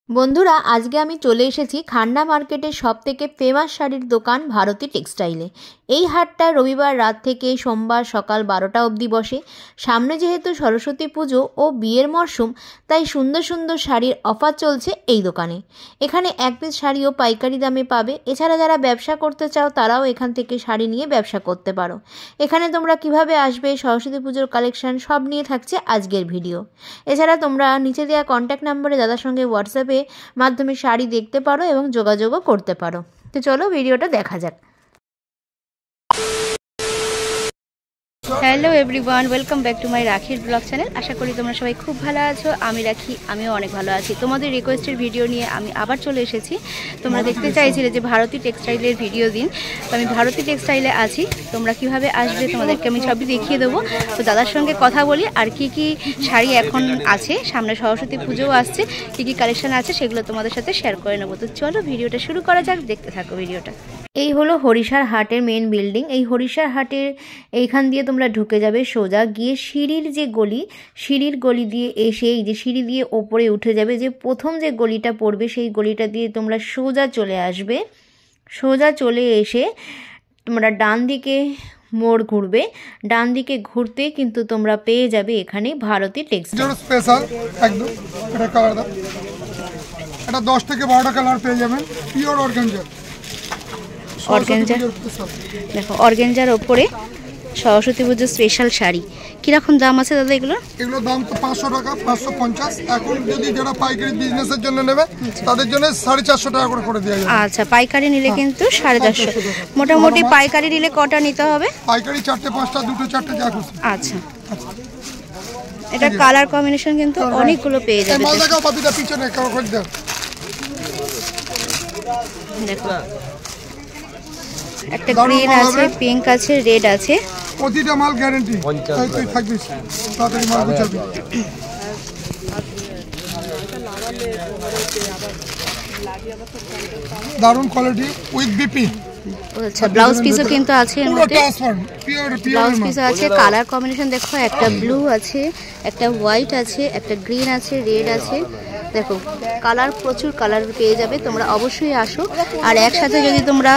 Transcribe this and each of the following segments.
বন্ধুরা আজকে আমি চলে এসেছি খান্না মার্কেটের সবথেকে ফেমাস শাড়ির দোকান ভারতী টেক্সটাইলে। এই হাটটা রবিবার রাত থেকে সোমবার সকাল 12টা অবধি বসে। সামনে যেহেতু সরস্বতী পুজো ও বিয়ের মরশুম, তাই সুন্দর সুন্দর শাড়ির অফার চলছে এই দোকানে। এখানে এক পিস শাড়িও পাইকারি দামে পাবে। এছাড়া যারা ব্যবসা করতে চাও তারাও এখান থেকে শাড়ি নিয়ে ব্যবসা করতে পারো। এখানে তোমরা কিভাবে আসবে, সরস্বতী পুজোর কালেকশন সব নিয়ে থাকছে আজকের ভিডিও। এছাড়া তোমরা নিচে দেওয়া কন্ট্যাক্ট নাম্বারে দাদার সঙ্গে হোয়াটসঅ্যাপে মাধ্যমে শাড়ি দেখতে পারো এবং যোগাযোগও করতে পারো। তো চলো ভিডিওটা দেখা যাক। Hello everyone, welcome back to my রাখির ব্লগ চ্যানেল। আশা করি তোমরা সবাই খুব ভালো আছো। আমি রাখি, আমিও অনেক ভালো আছি। তোমাদের রিকোয়েস্টের ভিডিও নিয়ে আমি আবার চলে এসেছি। তোমরা দেখতে চাইছিলে যে ভারতী টেক্সটাইলের ভিডিও দিন, তো আমি ভারতী টেক্সটাইলে আছি। তোমরা কিভাবে আসবে তোমাদেরকে আমি সবই দেখিয়ে দেবো। তো দাদার সঙ্গে কথা বলি আর কি কি শাড়ি এখন আছে, সামনে সরস্বতী পুজোও আসছে, কি কি কালেকশন আছে সেগুলো তোমাদের সাথে শেয়ার করে নেবো। তো চলো ভিডিওটা শুরু করা যাক, দেখতে থাকো ভিডিওটা। এই হলো হরিষার হাটের মেন বিল্ডিং। এই হরিষার হাটের এইখান দিয়ে তোমরা ঢুকে যাবে সোজা গিয়ে সিঁড়ির যে গলি, সিঁড়ির গলি দিয়ে এসে এই যে সিঁড়ি দিয়ে ওপরে উঠে যাবে, যে প্রথম যে গলিটা পড়বে সেই গলিটা দিয়ে তোমরা সোজা চলে আসবে। সোজা চলে এসে তোমরা ডান দিকে মোড় ঘুরবে। ডান দিকে ঘুরতে কিন্তু তোমরা পেয়ে যাবে এখানে ভারতী টেক্সটাইল স্পেশাল একদম। এটা কালার দাও, এটা 10 থেকে 12টা কালার পেয়ে যাবেন। পিওর অর্গানজা, অর্গানজা দেখো, অর্গানজার ওপরে সরস্বতী পুজোর স্পেশাল শাড়ি। কিরকম দাম আছে দাদা এগুলো? এগুলোর দাম তো 500 টাকা, 550। এখন যদি যারা পাইকারি বিজনেসের জন্য নেবে তাদের জন্য 450 টাকা করে দেওয়া যাবে। আচ্ছা, পাইকারি নিলে কিন্তু 450। মোটামুটি পাইকারি নিলে কটা নিতে হবে? পাইকারি 4টে 5টা 2টো 4টে যা খুশি। আচ্ছা, এটা কালার কম্বিনেশন কিন্তু অনেকগুলো পেয়ে যাবে। দেখো বাবিটা পিছনে করে দাও। দেখো একটা গ্রিন আছে, পিঙ্ক আছে, রেড আছে। প্রতিটা মাল গ্যারান্টি, তুই থাকবিস তাড়াতাড়ি মাল গুছাবি। দারুন কোয়ালিটি উইথ বিপি। আচ্ছা, ব্লাউজ পিসও কিন্তু আছে এর মধ্যে। পিওর ব্লাউজ পিস আছে। কালার কম্বিনেশন দেখো, একটা ব্লু আছে, একটা হোয়াইট আছে, একটা গ্রিন আছে, রেড আছে। দেখো কালার, প্রচুর কালার পেয়ে যাবে। তোমরা অবশ্যই আসো। আর একসাথে যদি তোমরা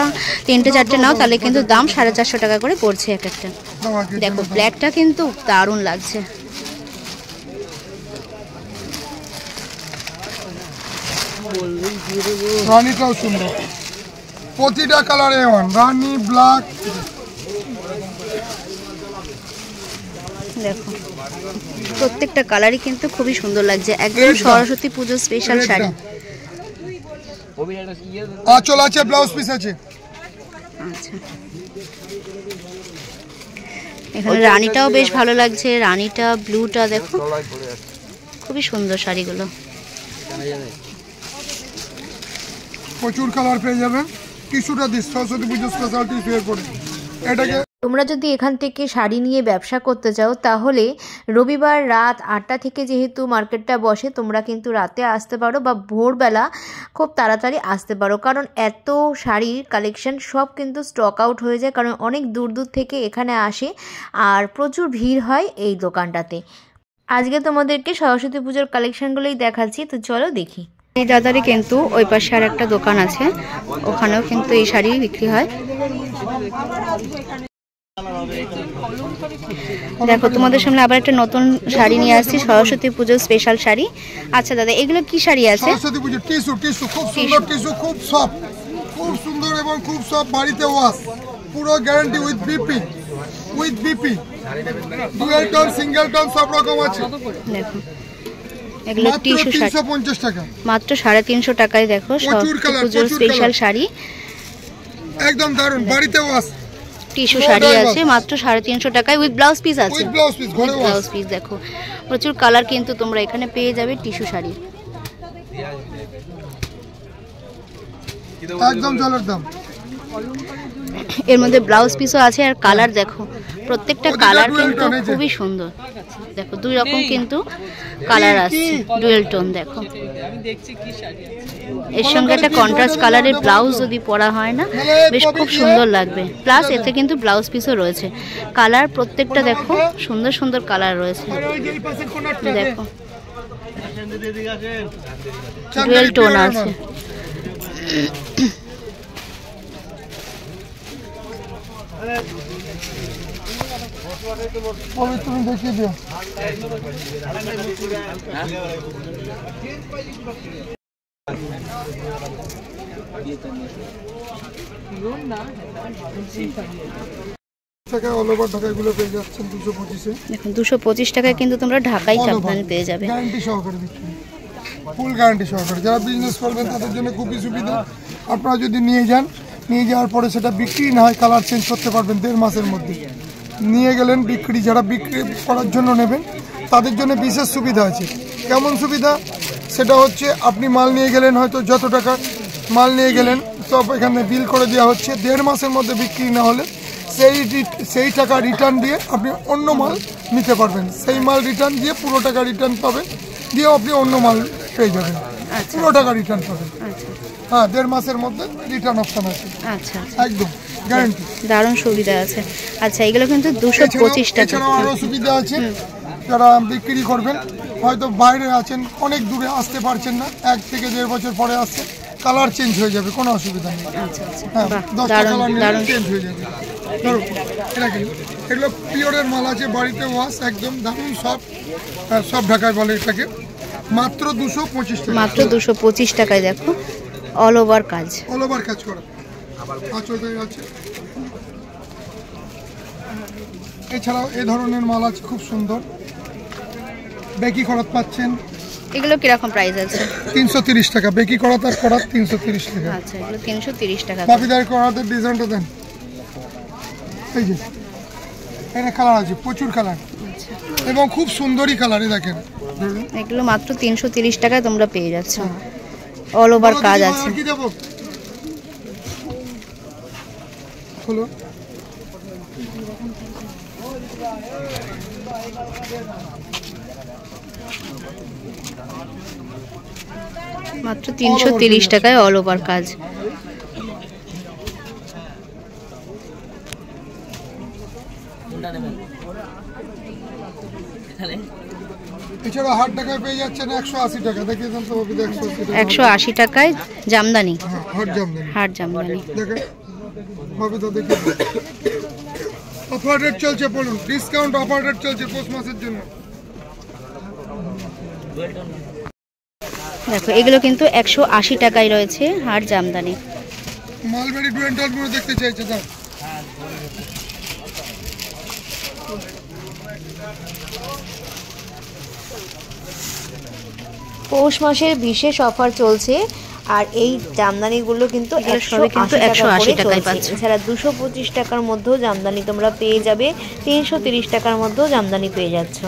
3টে 4টে নাও তাহলে কিন্তু দাম 450 টাকা করে পড়ছে এক একটা। দেখো ব্ল্যাকটা কিন্তু দারুণ লাগছে। রানীটাও সুন্দর, প্রতিটা কালার A1, রানী, ব্ল্যাক। দেখো প্রত্যেকটা কালারই কিন্তু খুবই সুন্দর লাগছে। একদম সরস্বতী পুজো স্পেশাল শাড়ি। আঁচল আছে, ব্লাউজ পিস আছে। আচ্ছা, এখানে রানীটাও বেশ ভালো লাগছে। রানীটা, ব্লুটা দেখো খুবই সুন্দর শাড়িগুলো। প্রচুর কালার পেয়ে যাবেন। টিস্যুটা this, Saraswati Puja special tissue এর পরে। এটাকে তোমরা যদি এখান থেকে শাড়ি নিয়ে ব্যবসা করতে চাও তাহলে রবিবার রাত 8টা থেকে যেহেতু মার্কেটটা বসে, তোমরা কিন্তু রাতে আসতে পারো বা ভোরবেলা খুব তাড়াতাড়ি আসতে পারো, কারণ এত শাড়ির কালেকশন সব কিন্তু স্টক আউট হয়ে যায়, কারণ অনেক দূর দূর থেকে এখানে আসে আর প্রচুর ভিড় হয় এই দোকানটাতে। আজকে তোমাদেরকে সরস্বতী পুজোর কালেকশনগুলোই দেখাচ্ছি, তো চলো দেখি। এই দাদারই কিন্তু ওই পাশে আর একটা দোকান আছে, ওখানেও কিন্তু এই শাড়ি বিক্রি হয়। দেখো তোমাদের সামনে আবার একটা নতুন শাড়ি নিয়ে আসছি, সরস্বতী পুজোর স্পেশাল শাড়ি। আচ্ছা দাদা, এগুলো কি শাড়ি আছে? সরস্বতী পুজো টিস্যু, টিস্যু খুব সুন্দর, টিস্যু খুব সফট, খুব সুন্দর এবং খুব সফট। বাড়িতে ওয়াশ, পুরো guarantee with BP, with BP. Dual tone, single tone সব রকম আছে। দেখো এগুলো টিস্যু শাড়ি, 350 টাকা মাত্র 350 টাকায়। দেখো সরস্বতী পুজোর স্পেশাল শাড়ি, একদম দারুণ। বাড়িতে ওয়াশ টিস্যু শাড়ি আছে মাত্র 350 টাকায়, উইথ ব্লাউজ পিস আছে। উইথ ব্লাউজ পিস, ঘরে ব্লাউজ পিস দেখো প্রচুর কালার কিন্তু তোমরা এখানে পেয়ে যাবে টিস্যু শাড়ি। একদম জলের দাম। এর মধ্যে ব্লাউজ পিসও আছে। আর কালার দেখো, প্রত্যেকটা কালার কিন্তু খুবই সুন্দর। দেখো দুই রকম কিন্তু কালার আছে, ডুয়েল টোন। দেখো এর সঙ্গে একটা কন্ট্রাস্ট কালারের ব্লাউজ যদি পরা হয় না, বেশ খুব সুন্দর লাগবে। প্লাস এতে কিন্তু ব্লাউজ পিসও রয়েছে। কালার প্রত্যেকটা দেখো সুন্দর সুন্দর কালার রয়েছে। দেখো ডুয়েল টোন আছে। তুমি দেখিয়ে দিও। অল ওভার ঢাকা এগুলো পেয়ে যাচ্ছেন 225-এ। দেখুন 225 টাকায় কিন্তু তোমরা ঢাকাই জামদানি পেয়ে যাবে, গ্যারান্টি সহকারে বিক্রি, ফুল গ্যারান্টি সহকারে। যারা বিজনেস করবেন তাদের জন্য খুবই সুবিধা। আপনারা যদি নিয়ে যান, নিয়ে যাওয়ার পরে সেটা বিক্রি না হয় কালার চেঞ্জ করতে পারবেন 1.5 মাসের মধ্যে। নিয়ে গেলেন বিক্রি, যারা বিক্রি করার জন্য নেবেন তাদের জন্য বিশেষ সুবিধা আছে। কেমন সুবিধা? সেটা হচ্ছে আপনি মাল নিয়ে গেলেন, হয়তো যত টাকা মাল নিয়ে গেলেন সব এখানে বিল করে দেওয়া হচ্ছে। 1.5 মাসের মধ্যে বিক্রি না হলে সেই টাকা রিটার্ন দিয়ে আপনি অন্য মাল নিতে পারবেন। সেই মাল রিটার্ন দিয়ে পুরো টাকা রিটার্ন পাবেন, দিয়ে আপনি অন্য মাল পেয়ে যাবেন, পুরো টাকা রিটার্ন পাবেন। হ্যাঁ, 1.5 মাসের মধ্যে রিটার্ন অপশন আছে। আচ্ছা, একদম গ্যারান্টি, দারুণ সুবিধা আছে। আচ্ছা, এগুলো কিন্তু 225 টাকা। এছাড়াও আরও সুবিধা আছে, যারা বিক্রি করবেন, হয়তো বাইরে আছেন, অনেক দূরে আসতে পারছেন না, 1 থেকে 1.5 বছর পরে আসছেন, কালার চেঞ্জ হয়ে যাবে, কোনো অসুবিধা নেই। হ্যাঁ, 10টা কালার নিলে চেঞ্জ হয়ে যাবে। ধরো এগুলো পিওরের মাল আছে, বাড়িতে ওয়াশ, একদম দারুণ সব ঢাকায় বলে এটাকে। মাত্র 225 টাকা, মাত্র 225 টাকায়। দেখো অল ওভার কাজ, অল ওভার কাজ করা আঁচলটাই আছে। এছাড়াও এই ধরনের মাল আছে খুব সুন্দর, বেকি করাত পাচ্ছেন। এগুলো কিরকম প্রাইস আছে? 330 টাকা বেকি করাত, আর করাত 330 টাকা। আচ্ছা, এগুলো 330 টাকা। বাপিদার করাতের ডিজাইনটা দেন, এই যে এখানে কালার আছে, প্রচুর কালার এবং খুব সুন্দরই কালার। দেখেন এগুলো মাত্র 330 টাকায় তোমরা পেয়ে যাচ্ছ, অল ওভার কাজ আছে। কি দেবো হলো, মাত্র 330 টাকায় অল ওভার কাজ। এছাড়া হাট টাকায় পেয়ে যাচ্ছেন 180 টাকা। দেখিয়ে দেন তো 180 টাকায় জামদানি, হাট জামদানি দেখেন হবে তো। দেখে অফার রেট চলছে, বলুন ডিসকাউন্ট অফার রেট চলছে পৌষ মাসের জন্য। দেখো এগুলো কিন্তু 180 টাকায় রয়েছে হাট জামদানি। মালবেরি ডুয়েন্টাল গুলো দেখতে চাইছে দাও। পৌষ মাসের বিশেষ অফার চলছে, আর এই জামদানিগুলো কিন্তু 180 টাকায় পাচ্ছে। এছাড়া 225 টাকার মধ্যেও জামদানি তোমরা পেয়ে যাবে, 330 টাকার মধ্যেও জামদানি পেয়ে যাচ্ছ।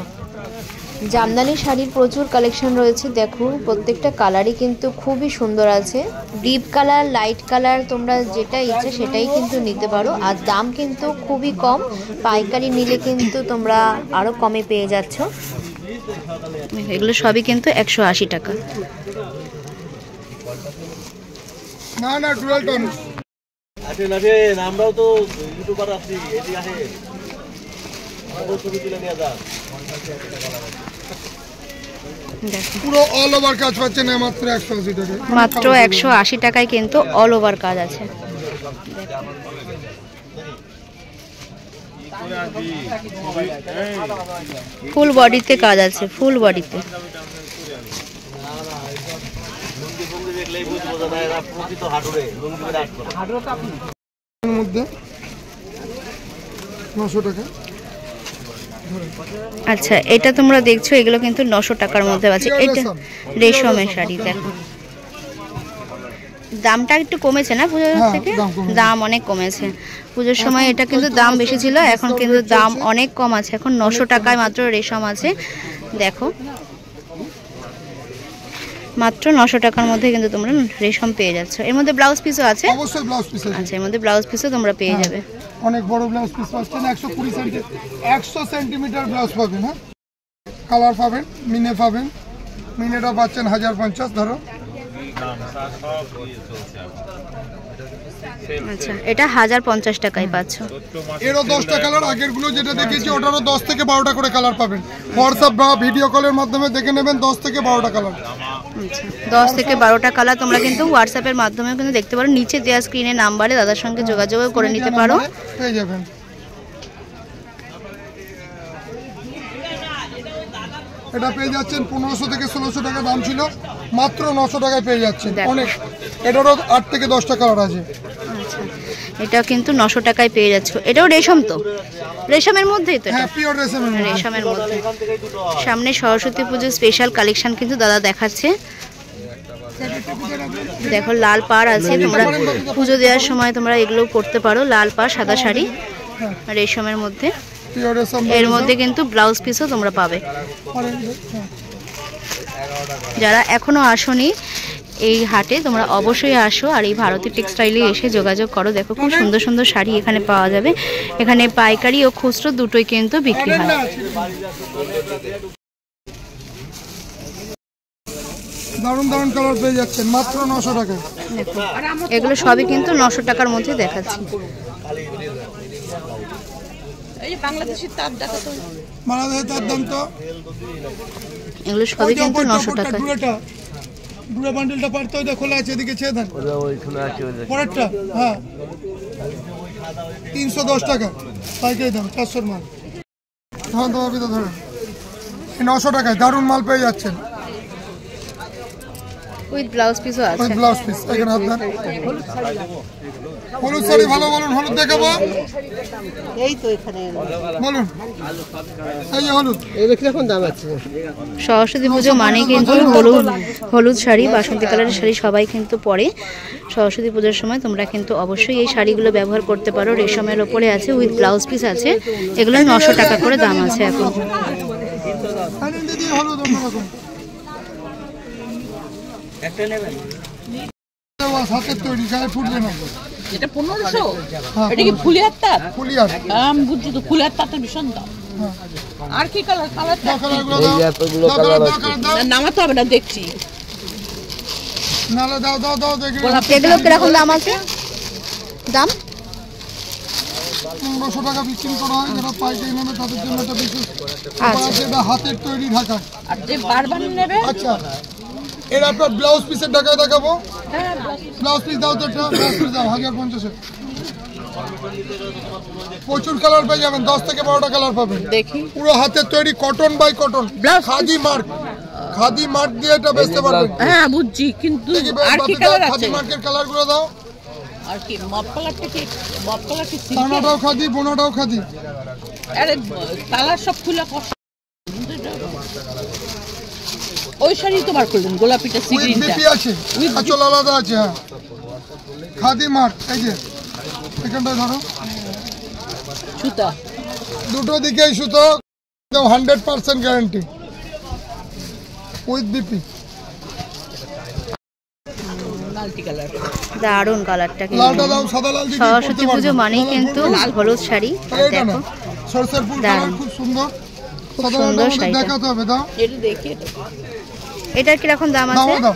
জামদানি শাড়ির প্রচুর কালেকশন রয়েছে। দেখো প্রত্যেকটা কালারই কিন্তু খুবই সুন্দর আছে, ডিপ কালার, লাইট কালার, তোমরা যেটা ইচ্ছে সেটাই কিন্তু নিতে পারো। আর দাম কিন্তু খুবই কম, পাইকারি নিলে কিন্তু তোমরা আরও কমে পেয়ে যাচ্ছ। এগুলো সবই কিন্তু 180 টাকা। না না ডুয়াল টোন আছে না রে, আমরাও তো ইউটিউবার আছি, এদিকে আসে আমাদের ছবি তুলে নিয়ে যান। পুরো অল ওভার কাজ পাচ্ছেন মাত্র 180 টাকা। মাত্র 180 টাকায় কিন্তু অল ওভার কাজ আছে। ফুল বডিতে কাজ আছে, ফুল বডিতে। মধ্যে 900 টাকা। আচ্ছা, এটা তোমরা দেখছো, এগুলো কিন্তু 900 টাকার মধ্যে আছে। এটা রেশমের শাড়ি। দেখো দামটা একটু কমেছে না পুজোর থেকে? দাম অনেক কমেছে। পুজোর সময় এটা কিন্তু দাম বেশি ছিল, এখন কিন্তু দাম অনেক কম আছে। এখন 900 টাকায় মাত্র রেশম আছে। দেখো মাত্র 900 টাকার মধ্যে কিন্তু তোমরা রেশম পেয়ে যাচ্ছ। এর মধ্যে ব্লাউজ পিসও আছে। অবশ্যই ব্লাউজ পিস আছে। আচ্ছা, এর মধ্যে ব্লাউজ পিসও তোমরা পেয়ে যাবে। অনেক বড় ব্লাউজ পিস পাচ্ছেন, 100 সেন্টিমিটার ব্লাউজ পাবেন। হ্যাঁ, কালার পাবেন, মিনে পাবেন, মিনেটা পাচ্ছেন 1050। ধরো আচ্ছা, এটা 1050 টাকায় পাচ্ছ। এরও 10টা কালার, আগের গুলো যেটা দেখেছি ওটারও 10 থেকে 12টা করে কালার পাবেন। হোয়াটসঅ্যাপ বা ভিডিও কলের মাধ্যমে দেখে নেবেন 10 থেকে 12টা কালার। আচ্ছা, 10 থেকে 12টা কালার তোমরা কিন্তু হোয়াটসঅ্যাপের মাধ্যমে কিন্তু দেখতে পারো। নিচে দেওয়া স্ক্রিনে নাম্বারে দাদার সঙ্গে যোগাযোগ করে নিতে পারো, পেয়ে যাবেন। এটা পেয়ে যাচ্ছেন 1500 থেকে 1600 টাকা দাম ছিল, মাত্র 900 টাকায় পেয়ে যাচ্ছেন। অনেক, এটারও 8 থেকে 10টা কালার আছে। আচ্ছা, এটাও কিন্তু 900 টাকায় পেয়ে যাচ্ছ। এটাও রেশম, তো রেশমের মধ্যেই তো? হ্যাঁ, পিওর রেশমের মধ্যে। সামনে সরস্বতী পুজোর স্পেশাল কালেকশন কিন্তু দাদা দেখাচ্ছে। দেখো লাল পাড় আছে, তোমরা পুজো দেওয়ার সময় তোমরা এগুলো করতে পারো। লাল পাড়, সাদা শাড়ি, রেশমের মধ্যে। এর মধ্যে কিন্তু ব্লাউজ পিসও তোমরা পাবে। যারা এখনো আসোনি এই হাটে, তোমরা অবশ্যই আসো আর এই ভারতী টেক্সটাইলে এসে যোগাযোগ করো। দেখো খুব সুন্দর সুন্দর শাড়ি এখানে পাওয়া যাবে। এখানে পাইকারি ও খুচরো দুটোই কিন্তু বিক্রি হয়। দারুণ দারুণ কালার পেয়ে যাচ্ছেন মাত্র 900 টাকা। এগুলো সবই কিন্তু 900 টাকার মধ্যে দেখাচ্ছি। বাংলাদেশের তার দাম তো এগুলো সবই কিন্তু 900 টাকা। দুটো বান্ডেলটা পারতে ওইটা খোলা আছে, এদিকে ছেড়ে দেন। পরেরটা হ্যাঁ 310 টাকা পাইকারি দাম, 400 মাল। ধরেন 900 টাকায় দারুণ মাল পেয়ে যাচ্ছেন। উইথ ব্লাউজ পিসও আছে। With blouse piece. এখানে আপনার হলুদ শাড়ি ভালো, বলুন হলুদ দেখাবো। এই তো এখানে বলুন, এই যে হলুদ, এগুলো কিরকম দাম আছে? সরস্বতী পুজো মানে কিন্তু হলুদ শাড়ি, বাসন্তী কালারের শাড়ি সবাই কিন্তু পরে। সরস্বতী পুজোর সময় তোমরা কিন্তু অবশ্যই এই শাড়িগুলো ব্যবহার করতে পারো। রেশমের ওপরে আছে, উইথ ব্লাউজ পিস আছে। এগুলো 900 টাকা করে দাম আছে এখন। হাতের তৈরি, গায়ে ফুটবে না। এটা 1500। এটা কি ফুলিয়ার তাঁত? ফুলিয়ার, আমি বুঝছি তো, ফুলিয়ার তাঁতের ভীষণ দাম। আর কি কালার? কালারগুলো দাও, নামাতে হবে না, দেখছি। নালে দাও দাও দাও দেখি। এগুলো কিরকম দাম আছে? দাম 1500 টাকা বিক্রি করা হয়। যারা পাইকারি নেবে তাদের জন্য এটা বিশেষ। আচ্ছা, এটা হাতের তৈরি ঢাকা। আর যে বারবার নেবে, আচ্ছা এর আপনার ব্লাউজ পিসের ঢাকায় দেখাবো। ব্লাউজ পিস দাও তো, একটা ব্লাউজ পিস দাও 1050-এর। প্রচুর কালার পেয়ে যাবেন, 10 থেকে 12টা কালার পাবেন। দেখি পুরো হাতের তৈরি, cotton by cotton, khadi mark. Khadi mark দিয়ে এটা বেচতে পারবেন। হ্যাঁ বুঝছি, কিন্তু আর কি কালার আছে? খাদি মার্কের কালারগুলো দাও। আর কি মপ কালারটা কি? মপ কালার কি? টানাটাও খাদি, বোনাটাও খাদি। আরে কালার সব খুলে কষ্ট। ওই শাড়ি তো বার করলেন, গোলাপিটা সিগ্রিনটা বিপি আছে, আঁচল আলাদা আছে। হ্যাঁ খাদি মার্ক। এই যে এখানটা ধরো, সুতা দুটো দিকেই সুতো, 100% guarantee, with BP. Multi colour, দারুণ কালারটা। লালটা দাও, সাদা লাল দিকে। সরস্বতী পুজো মানেই কিন্তু হলুদ শাড়ি। দেখো সরষের ফুল কালার খুব সুন্দর, সুন্দর শাড়ি দেখাতে হবে। দাও এটা দেখি। এটার কিরকম দাম আছে? দাও।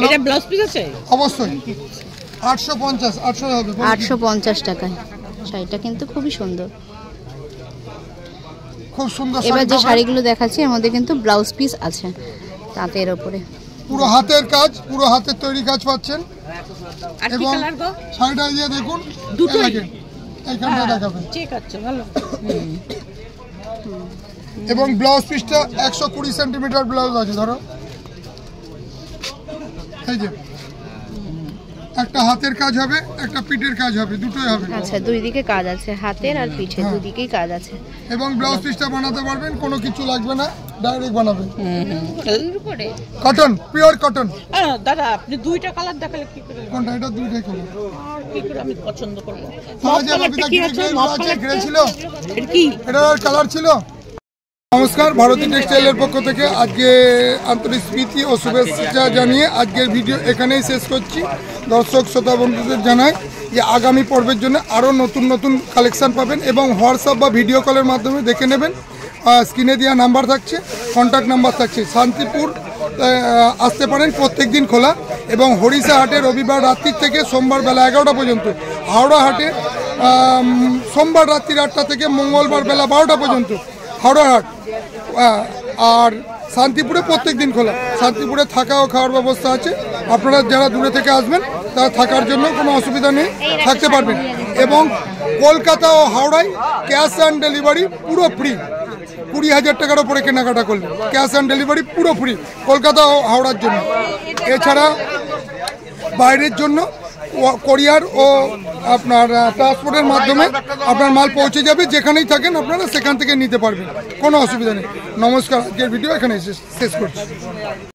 এটা ব্লাউজ পিস আছে অবশ্যই 850, 800 হবে। 850 টাকায় শাড়িটা কিন্তু খুবই সুন্দর। খুব সুন্দর। এবার যে শাড়িগুলো দেখাচ্ছি এর মধ্যে কিন্তু ব্লাউজ পিস আছে তাঁতের ওপরে। পুরো হাতের কাজ, পুরো হাতের তৈরি কাজ পাচ্ছেন। আর কি কালার গো? শাড়িটা দিয়ে দেখুন, দুটোই এইখানটা দেখাবেন। ঠিক আছে, ভালো। এবং ব্লাউজ পিসটা 120 সেন্টিমিটার ব্লাউজ আছে। ধরো এই যে একটা হাতের কাজ হবে, একটা পিঠের কাজ হবে, দুটোই হবে। আচ্ছা, দুই দিকে কাজ আছে, হাতের আর পিঠে দুই দিকেই কাজ আছে। এবং ব্লাউজ পিসটা বানাতে পারবেন, কোনো কিছু লাগবে না, ডাইরেক্ট বানাবেন। Cotton, pure cotton. দাদা আপনি দুইটা কালার দেখালে কি করে? কোনটা? এটা দুইটাই কালার। আর কি করে আমি পছন্দ করব? গ্রে ছিল, এটা কি? এটার কালার ছিল। নমস্কার, ভারতী টেক্সটাইলের পক্ষ থেকে আজকে আন্তরিক স্মৃতি ও শুভেচ্ছা জানিয়ে আজকের ভিডিও এখানেই শেষ করছি। দর্শক শ্রোতা বন্ধুদের জানাই যে আগামী পর্বের জন্য আরও নতুন নতুন কালেকশান পাবেন এবং হোয়াটসঅ্যাপ বা ভিডিও কলের মাধ্যমে দেখে নেবেন। স্ক্রিনে দেওয়া নাম্বার থাকছে, কন্ট্যাক্ট নাম্বার থাকছে। শান্তিপুর আসতে পারেন, প্রত্যেক দিন খোলা। এবং হরিষা হাটে রবিবার রাত্রির থেকে সোমবার বেলা 11টা পর্যন্ত, হাওড়া হাটে সোমবার রাত্রি 8টা থেকে মঙ্গলবার বেলা 12টা পর্যন্ত হাওড়া হাট। আর শান্তিপুরে প্রত্যেক দিন খোলা। শান্তিপুরে থাকা ও খাওয়ার ব্যবস্থা আছে, আপনারা যারা দূরে থেকে আসবেন তারা থাকার জন্য কোনো অসুবিধা নেই, থাকতে পারবেন। এবং কলকাতা ও হাওড়ায় ক্যাশ অন ডেলিভারি পুরো ফ্রি, 20,000 টাকার ওপরে কেনাকাটা করলে ক্যাশ অন ডেলিভারি পুরো ফ্রি কলকাতা ও হাওড়ার জন্য। এছাড়া বাইরের জন্য কোরিয়ার ও আপনার ট্রান্সপোর্টের মাধ্যমে আপনার মাল পৌঁছে যাবে, যেখানেই থাকেন আপনারা সেখান থেকে নিতে পারবেন, কোনো অসুবিধা নেই। নমস্কার, আজকের ভিডিও এখানে শেষ করছি।